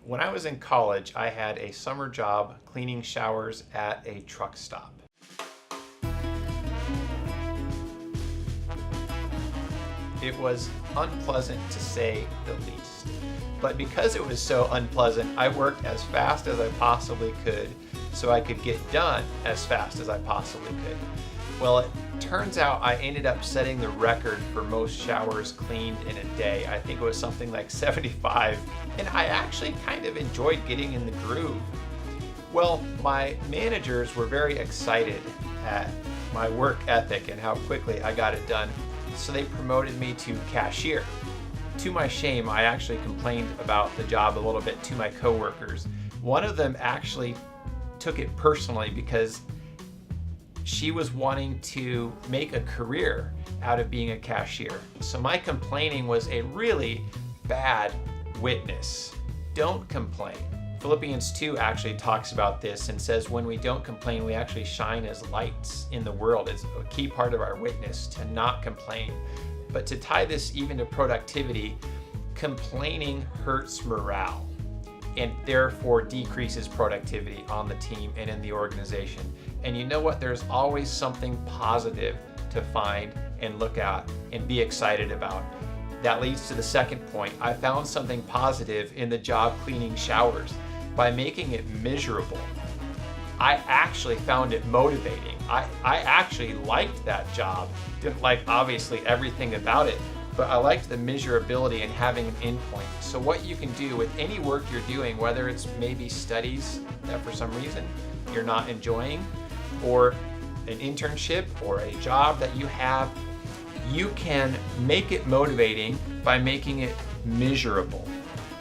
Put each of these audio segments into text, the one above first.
When I was in college, I had a summer job cleaning showers at a truck stop. It was unpleasant to say the least. But because it was so unpleasant, I worked as fast as I possibly could so I could get done as fast as I possibly could. Well, it turns out I ended up setting the record for most showers cleaned in a day. I think it was something like 75, and I actually kind of enjoyed getting in the groove. Well, my managers were very excited at my work ethic and how quickly I got it done, so they promoted me to cashier. To my shame, I actually complained about the job a little bit to my coworkers. One of them actually took it personally because she was wanting to make a career out of being a cashier. So my complaining was a really bad witness. Don't complain. Philippians 2 actually talks about this and says when we don't complain, we actually shine as lights in the world. It's a key part of our witness to not complain. But to tie this even to productivity, complaining hurts morale and therefore decreases productivity on the team and in the organization. And you know what? There's always something positive to find and look at and be excited about. That leads to the second point. I found something positive in the job cleaning showers. By making it miserable, I actually found it motivating. I actually liked that job. Didn't like obviously everything about it, but I liked the miserability and having an endpoint. So what you can do with any work you're doing, whether it's maybe studies that for some reason you're not enjoying, or an internship or a job that you have, you can make it motivating by making it miserable.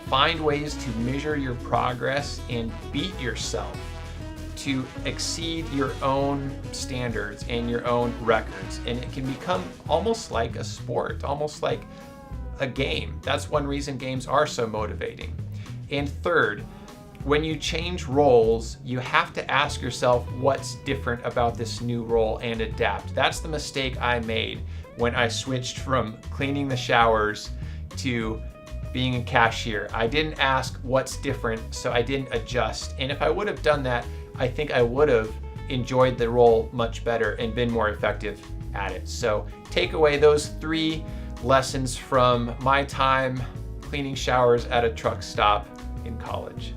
Find ways to measure your progress and beat yourself to exceed your own standards and your own records. And it can become almost like a sport, almost like a game. That's one reason games are so motivating. And third, when you change roles, you have to ask yourself what's different about this new role and adapt. That's the mistake I made when I switched from cleaning the showers to being a cashier. I didn't ask what's different, so I didn't adjust. And if I would have done that, I think I would have enjoyed the role much better and been more effective at it. So take away those 3 lessons from my time cleaning showers at a truck stop in college.